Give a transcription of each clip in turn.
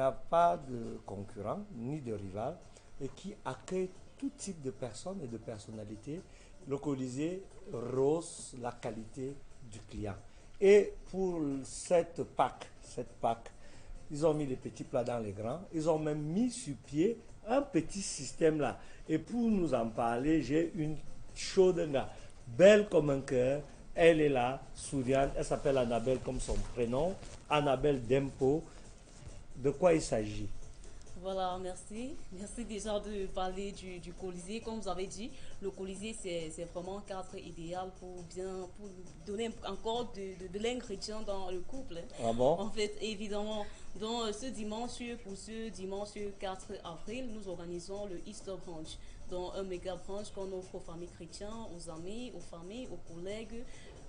n'a pas de concurrent ni de rival et qui accueille tout type de personnes et de personnalités. Le Colisée rehausse la qualité du client. Et pour cette Pâques, ils ont mis les petits plats dans les grands. Ils ont même mis sur pied un petit système là. Et pour nous en parler, j'ai une chaude belle comme un cœur. Elle est là, souriante. Elle s'appelle Annabelle comme son prénom. Annabelle Dempo. De quoi il s'agit? Voilà, merci. Merci déjà de parler du Colisée. Comme vous avez dit, le Colisée, c'est vraiment un cadre idéal pour donner encore de l'ingrédient dans le couple. Ah bon? En fait, évidemment, pour ce dimanche 4 avril, nous organisons le Easter Brunch. Donc, un méga brunch qu'on offre aux familles chrétiennes, aux amis, aux familles, aux collègues.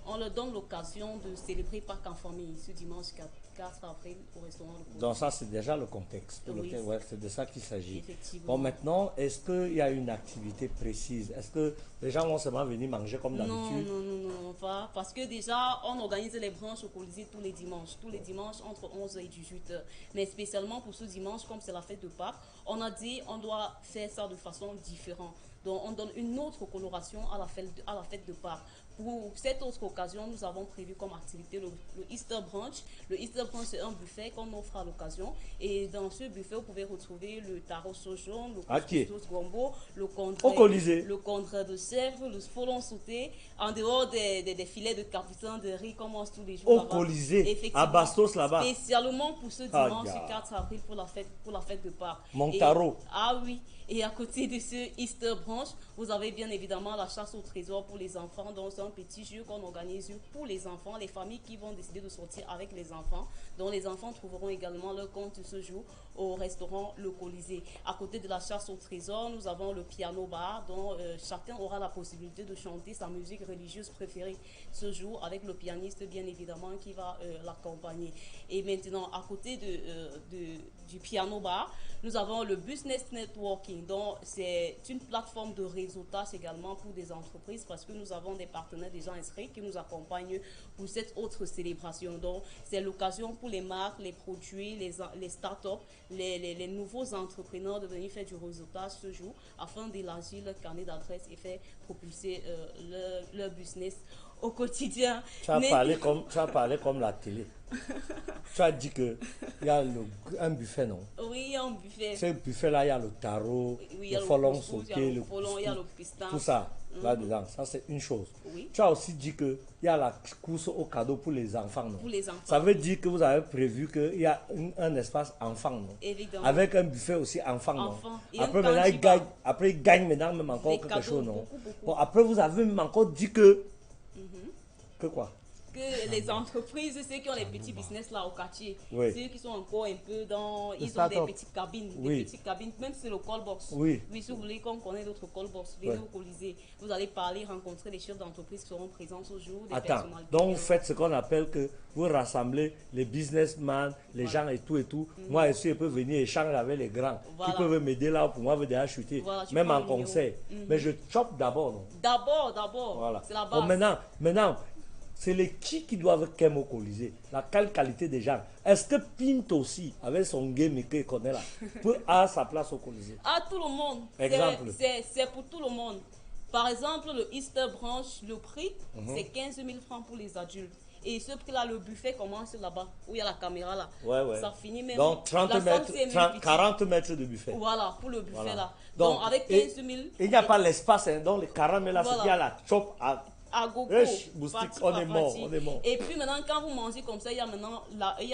On leur donne l'occasion de célébrer Pâques en famille ce dimanche 4 avril au restaurant Le Colisée. Donc ça, c'est déjà le contexte. Oui, Ouais, c'est de ça qu'il s'agit. Effectivement. Bon, maintenant, est-ce qu'il y a une activité précise? Est-ce que les gens vont seulement venir manger comme d'habitude? Non, pas. Parce que déjà, on organise les brunchs au Colisée tous les dimanches. Tous les dimanches entre 11 et 18 heures. Mais spécialement pour ce dimanche, comme c'est la fête de Pâques, on a dit on doit faire ça de façon différente. Donc, on donne une autre coloration à la fête de Pâques. Pour cette autre occasion, nous avons prévu comme activité le Easter Brunch. Le Easter Brunch, c'est un buffet qu'on offre à l'occasion. Et dans ce buffet, vous pouvez retrouver le taro sojon, le couscous gombo, le condré de chèvre, le folon sauté, en dehors des filets de capitaine de riz qu'on mange tous les jours. Au Colisée, à Bastos là-bas. Spécialement pour ce dimanche 4 avril pour la fête de Pâques. Montaro. Ah oui. Et à côté de ce Easter Brunch, vous avez bien évidemment la chasse au trésor pour les enfants. Donc, c'est un petit jeu qu'on organise pour les enfants, les familles qui vont décider de sortir avec les enfants. Donc, les enfants trouveront également leur compte ce jour au restaurant Le Colisée. À côté de la chasse au trésor, nous avons le piano bar, dont chacun aura la possibilité de chanter sa musique religieuse préférée ce jour avec le pianiste, bien évidemment, qui va l'accompagner. Et maintenant, à côté du piano bar, nous avons le Business Networking. Donc, c'est une plateforme de réseautage également pour des entreprises parce que nous avons des partenaires déjà inscrits qui nous accompagnent pour cette autre célébration. Donc, c'est l'occasion pour les marques, les produits, les startups, les nouveaux entrepreneurs de venir faire du réseautage ce jour afin d'élargir leur carnet d'adresses et faire propulser leur business au quotidien. Tu as parlé comme la télé. Tu as dit qu'il y a un buffet, non? Oui, il y a un buffet. Ce buffet-là, il y a le taro, oui, le folon sauté, il y a le pistan. tout ça, là-dedans. Ça, c'est une chose. Oui. Tu as aussi dit qu'il y a la course au cadeau pour les enfants, non? Pour les enfants. Ça veut dire que vous avez prévu qu'il y a un espace enfant, non? Évidemment. Avec un buffet aussi enfant, non? Et après, maintenant, il gagne maintenant même encore quelque chose, non? Beaucoup. Bon, après, vous avez même encore dit que... Que quoi? Que les entreprises, ceux qui ont les petits business là au quartier, Oui. ceux qui sont encore un peu dans... Ils ont start-up. des petites cabines, même si le call box. Oui. Si vous voulez qu'on connaisse d'autres call box, venez au Colisée. Vous allez parler, rencontrer les chefs d'entreprise qui seront présents ce jour. Attends, donc vous faites ce qu'on appelle que vous rassemblez les businessmen, les gens et tout. Moi aussi, je peux venir échanger avec les grands qui peuvent m'aider là pour moi, déjà chuter, même en conseil. Mais je chope d'abord, non? D'abord, voilà. C'est la base. Bon, maintenant, c'est les qui doivent qu'aimer au Colisée. Quelle qualité des gens. Est-ce que Pinto aussi, avec son game qu'il connaît là, peut avoir sa place au Colisée? À tout le monde. Exemple. C'est pour tout le monde. Par exemple, le Easter Brunch, le prix, c'est 15 000 francs pour les adultes. Et ce prix-là, le buffet commence là-bas, où il y a la caméra là. Ouais. Ça finit même. Donc 40 mètres de buffet. Voilà, pour le buffet Voilà. là. Donc, avec 15 000. Il n'y a pas l'espace, hein, donc les 40 000 là, Voilà. il y a la chop à gogo, on est mort. Et puis maintenant, quand vous mangez comme ça, il y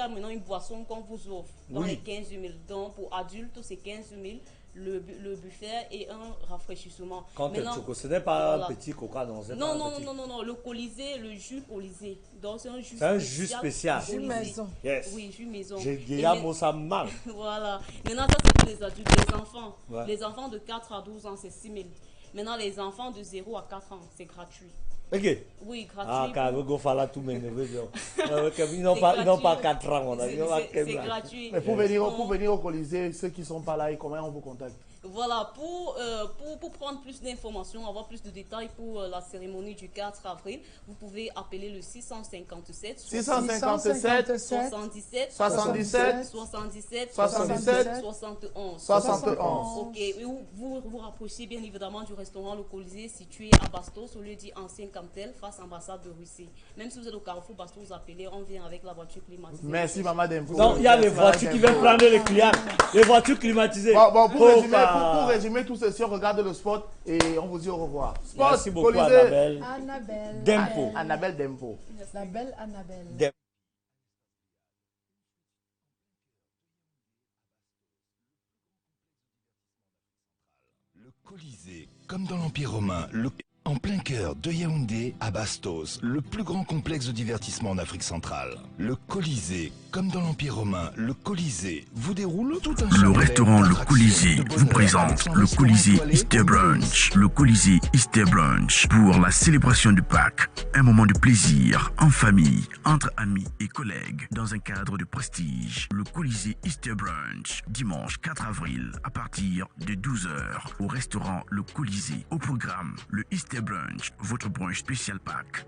a maintenant une boisson qu'on vous offre dans les 15 000. Donc pour adultes, c'est 15 000. Le buffet et un rafraîchissement. Ce n'est pas un petit coca, non? Non, le Colisée, le jus Colisée. Donc c'est un jus spécial. Jus maison. Yes. Oui, jus maison. J'ai déjà ça mal. Voilà. Maintenant, ça c'est pour les adultes, les enfants. Ouais. Les enfants de 4 à 12 ans, c'est 6 000. Maintenant, les enfants de 0 à 4 ans, c'est gratuit. Ok. Oui, gratuit. Ah, car vous fallait tout m'énerver. Ils n'ont pas 4 ans. C'est gratuit. Mais pour venir au Colisée, ceux qui ne sont pas là, comment on vous contacte? Voilà, pour prendre plus d'informations, avoir plus de détails pour la cérémonie du 4 avril, vous pouvez appeler le 657 657 77 77 77 77 71. 71. Ok, et vous vous rapprochez bien évidemment du restaurant Le Colisée situé à Bastos, au lieu dit ancien Cantel, face à l'ambassade de Russie. Même si vous êtes au carrefour Bastos, vous appelez, on vient avec la voiture climatisée. Merci, Maman Dempo. Donc, il y a les voitures qui viennent prendre les clients. Les voitures climatisées. Bon, pour Oh, résumer tout ceci, on regarde le spot et on vous dit au revoir. Spot, merci beaucoup, Colisée. Annabelle. Annabelle. Dempo. Annabelle Dempo. La belle Annabelle. Dempo. Le Colisée, comme dans l'Empire romain, en plein cœur de Yaoundé, à Bastos, le plus grand complexe de divertissement en Afrique centrale. Le Colisée, comme dans l'Empire romain, le Colisée vous déroule tout un Le restaurant Le Colisée vous présente le Colisée Easter Brunch. Le Colisée Easter Brunch pour la célébration de Pâques. Un moment de plaisir, en famille, entre amis et collègues, dans un cadre de prestige. Le Colisée Easter Brunch, dimanche 4 avril, à partir de 12h, au restaurant Le Colisée. Au programme, le Easter Brunch, votre brunch spécial Pâques.